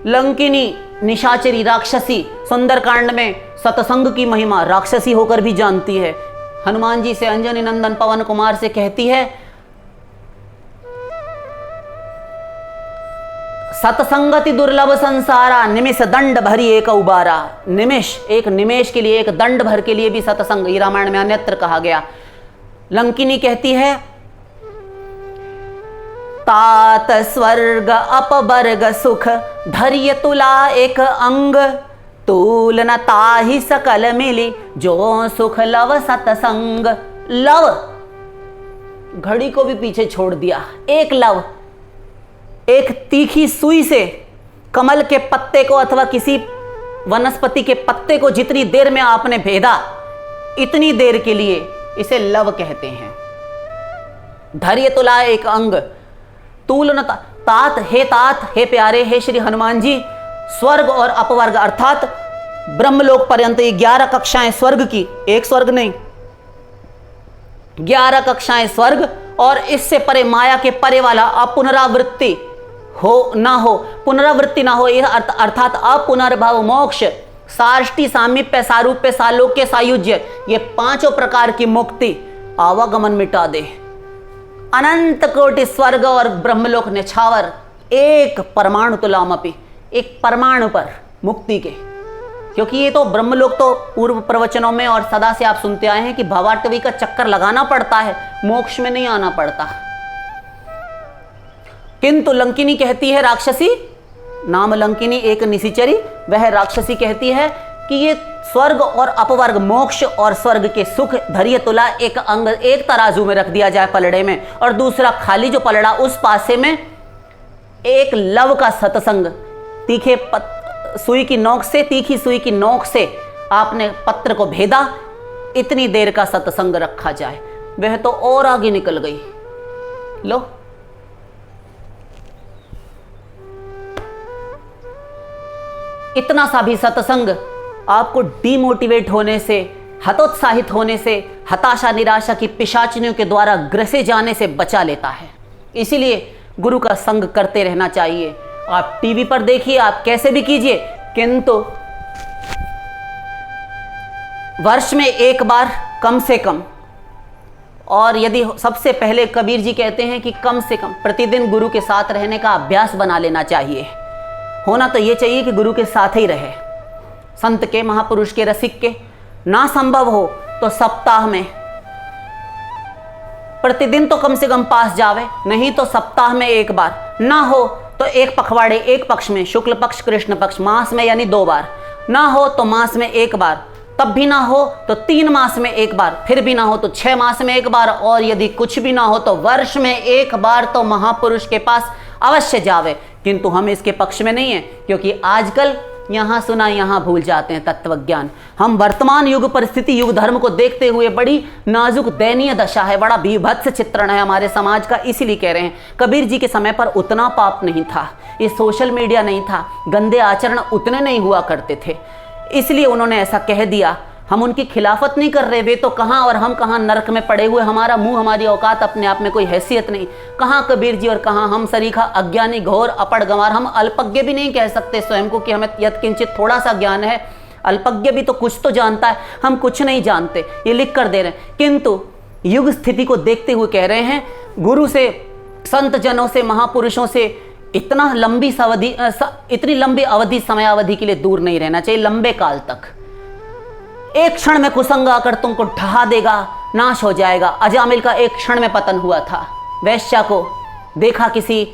लंकिनी निशाचरी राक्षसी सुंदरकांड में सतसंग की महिमा राक्षसी होकर भी जानती है। हनुमान जी से अंजनी नंदन पवन कुमार से कहती है, सतसंगति दुर्लभ संसारा, निमिष दंड भरी एक उबारा। निमिष, एक निमेष के लिए, एक दंड भर के लिए भी सतसंग, ये रामायण में अन्यत्र कहा गया। लंकिनी कहती है, तात स्वर्ग अपवर्ग सुख, धैर्य तुला एक अंग, तूल न ताहि सकल मिली, जो सुख लव सतसंग। लव, घड़ी को भी पीछे छोड़ दिया। एक लव, एक तीखी सुई से कमल के पत्ते को अथवा किसी वनस्पति के पत्ते को जितनी देर में आपने भेदा, इतनी देर के लिए इसे लव कहते हैं। धैर्य तुला एक अंग, तूल न तात, हे तात, हे प्यारे, हे श्री हनुमान जी, स्वर्ग और अपवर्ग अर्थात ब्रह्मलोक पर्यंत ये 11 कक्षाएं स्वर्ग की, एक स्वर्ग नहीं, 11 कक्षाएं स्वर्ग, और इससे परे माया के परे वाला अपुनरावृत्ति हो ना हो, पुनरावृत्ति ना हो, यह अर्थात अपुनर्भव मोक्ष, साष्टी सामीप्य सारूप्य सालोक्य सायुज्य, ये 5 प्रकार की मुक्ति, आवागमन मिटा दे। अनंत कोटि स्वर्ग और ब्रह्मलोक निछावर, एक परमाणु तुलामपि, एक परमाणु पर मुक्ति के। क्योंकि ये तो ब्रह्मलोक तो पूर्व प्रवचनों में और सदा से आप सुनते आए हैं कि भवाटवी का चक्कर लगाना पड़ता है, मोक्ष में नहीं आना पड़ता। किंतु लंकिनी कहती है, राक्षसी, नाम लंकिनी एक निशिचरी, वह राक्षसी कहती है कि ये स्वर्ग और अपवर्ग, मोक्ष और स्वर्ग के सुख, धैर्य तुला एक अंग, एक तराजू में रख दिया जाए पलड़े में, और दूसरा खाली जो पलड़ा उस पासे में एक लव का सत्संग, तीखे सुई की नोक से, तीखी सुई की नोक से आपने पत्र को भेदा, इतनी देर का सत्संग रखा जाए। वह तो और आगे निकल गई। लो, इतना सा भी सत्संग आपको डिमोटिवेट होने से, हतोत्साहित होने से, हताशा निराशा की पिशाचिनियों के द्वारा ग्रसे जाने से बचा लेता है। इसीलिए गुरु का संग करते रहना चाहिए। आप टीवी पर देखिए, आप कैसे भी कीजिए, किंतु वर्ष में एक बार कम से कम, और यदि सबसे पहले कबीर जी कहते हैं कि कम से कम प्रतिदिन गुरु के साथ रहने का अभ्यास बना लेना चाहिए। होना तो ये चाहिए कि गुरु के साथ ही रहे, संत के, महापुरुष के, रसिक के। ना संभव हो तो सप्ताह में, प्रतिदिन तो कम से कम पास जावे, नहीं तो सप्ताह में एक बार, ना हो तो एक पखवाड़े, एक पक्ष में, शुक्ल पक्ष कृष्ण पक्ष, मास में यानी 2 बार, ना हो तो मास में 1 बार, तब भी ना हो तो 3 मास में 1 बार, फिर भी ना हो तो 6 मास में 1 बार, और यदि कुछ भी ना हो तो वर्ष में 1 बार तो महापुरुष के पास अवश्य जावे। किंतु हम इसके पक्ष में नहीं है, क्योंकि आजकल यहाँ सुना यहाँ भूल जाते हैं तत्वज्ञान। हम वर्तमान युग, परिस्थिति युग, धर्म को देखते हुए बड़ी नाजुक दयनीय दशा है, बड़ा बीभत्स चित्रण है हमारे समाज का। इसीलिए कह रहे हैं, कबीर जी के समय पर उतना पाप नहीं था, ये सोशल मीडिया नहीं था, गंदे आचरण उतने नहीं हुआ करते थे, इसलिए उन्होंने ऐसा कह दिया। हम उनकी खिलाफत नहीं कर रहे, वे तो कहाँ और हम कहाँ नरक में पड़े हुए, हमारा मुंह, हमारी औकात अपने आप में कोई हैसियत नहीं। कहाँ कबीर जी और कहाँ हम सरीखा अज्ञानी, घोर अपड़ गंवार। हम अल्पज्ञ भी नहीं कह सकते स्वयं को कि हमें यत्किंचित थोड़ा सा ज्ञान है। अल्पज्ञ भी तो कुछ तो जानता है, हम कुछ नहीं जानते, ये लिख कर दे रहे हैं। किंतु युग स्थिति को देखते हुए कह रहे हैं, गुरु से, संत जनों से, महापुरुषों से इतनी लंबी अवधि, समय अवधि के लिए दूर नहीं रहना चाहिए, लंबे काल तक। एक क्षण में कुसंग आकर तुमको ढहा देगा, नाश हो जाएगा। अजामिल का एक क्षण में पतन हुआ था। वैश्या को देखा किसी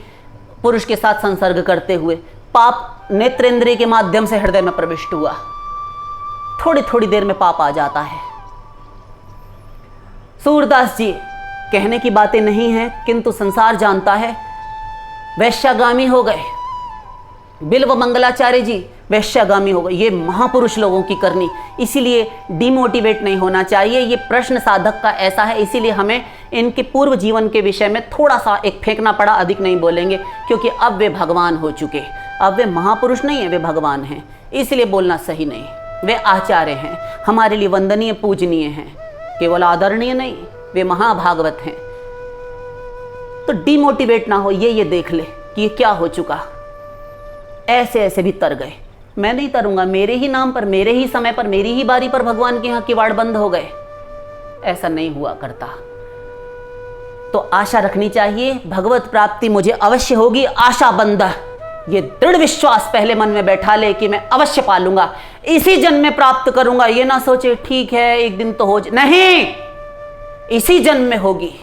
पुरुष के साथ संसर्ग करते हुए, पाप नेत्रेंद्रिय के माध्यम से हृदय में प्रविष्ट हुआ। थोड़ी थोड़ी देर में पाप आ जाता है। सूरदास जी कहने की बातें नहीं है, किंतु संसार जानता है, वैश्यागामी हो गए। बिल्व मंगलाचार्य जी वैश्यागामी हो गए। ये महापुरुष लोगों की करनी। इसीलिए डिमोटिवेट नहीं होना चाहिए। ये प्रश्न साधक का ऐसा है, इसीलिए हमें इनके पूर्व जीवन के विषय में थोड़ा सा एक फेंकना पड़ा, अधिक नहीं बोलेंगे, क्योंकि अब वे भगवान हो चुके। अब वे महापुरुष नहीं है, वे भगवान हैं, इसलिए बोलना सही नहीं। वे आचार्य हैं, हमारे लिए वंदनीय, पूजनीय हैं, केवल आदरणीय नहीं, वे महाभागवत हैं। तो डिमोटिवेट ना हो, ये देख ले कि ये क्या हो चुका। ऐसे ऐसे भी तर गए। मैं नहीं तरूंगा, मेरे ही नाम पर, मेरे ही समय पर, मेरी ही बारी पर भगवान के यहाँ किवाड़ बंद हो गए। ऐसा नहीं हुआ करता। तो आशा रखनी चाहिए, भगवत प्राप्ति मुझे अवश्य होगी, आशा बंद, ये दृढ़ विश्वास पहले मन में बैठा ले कि मैं अवश्य पालूंगा, इसी जन्म में प्राप्त करूंगा। ये ना सोचे ठीक है एक दिन तो हो नहीं, इसी जन्म में होगी।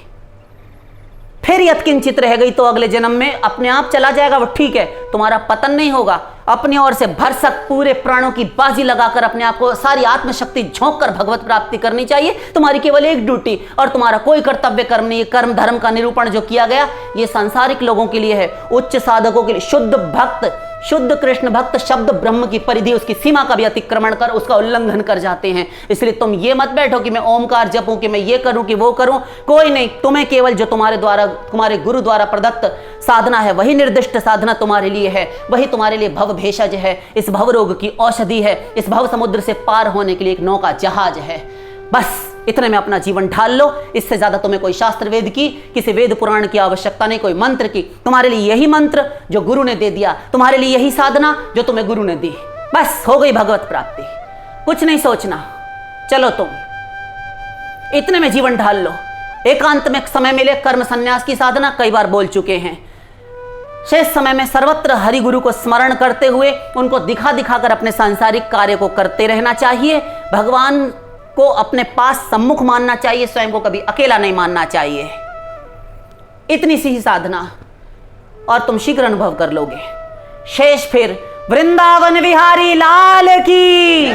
फिर यत्किंचित रह गई तो अगले जन्म में अपने आप चला जाएगा वो, ठीक है, तुम्हारा पतन नहीं होगा। अपनी ओर से भरसक पूरे प्राणों की बाजी लगाकर अपने आप को सारी आत्मशक्ति झोंक कर भगवत प्राप्ति करनी चाहिए। तुम्हारी केवल एक ड्यूटी, और तुम्हारा कोई कर्तव्य कर्म नहीं। कर्म धर्म का निरूपण जो किया गया ये सांसारिक लोगों के लिए है, उच्च साधकों के लिए। शुद्ध भक्त, शुद्ध कृष्ण भक्त शब्द ब्रह्म की परिधि, उसकी सीमा का भी अतिक्रमण कर उसका उल्लंघन कर जाते हैं। इसलिए तुम ये मत बैठो कि मैं ओमकार जपूं, कि मैं ये करूं कि वो करूं। कोई नहीं, तुम्हें केवल जो तुम्हारे द्वारा, तुम्हारे गुरु द्वारा प्रदत्त साधना है वही निर्दिष्ट साधना तुम्हारे लिए है, वही तुम्हारे लिए भव भेषज है, इस भव रोग की औषधि है, इस भव समुद्र से पार होने के लिए एक नौका जहाज है। बस इतने में अपना जीवन ढाल लो। इससे ज्यादा तुम्हें कोई शास्त्र वेद की, किसी वेद पुराण की आवश्यकता नहीं, कोई मंत्र की। तुम्हारे लिए यही मंत्र जो गुरु ने दे दिया, तुम्हारे लिए यही साधना जो तुम्हें गुरु ने दी। बस हो गई भगवत प्राप्ति, कुछ नहीं सोचना। चलो तुम इतने में जीवन ढाल लो। एकांत में समय मिले कर्म संन्यास की साधना कई बार बोल चुके हैं। शेष समय में सर्वत्र हरि गुरु को स्मरण करते हुए उनको दिखा दिखाकर अपने सांसारिक कार्य को करते रहना चाहिए। भगवान को अपने पास सम्मुख मानना चाहिए, स्वयं को कभी अकेला नहीं मानना चाहिए। इतनी सी ही साधना और तुम शीघ्र अनुभव कर लोगे। शेष फिर वृंदावन विहारी लाल की।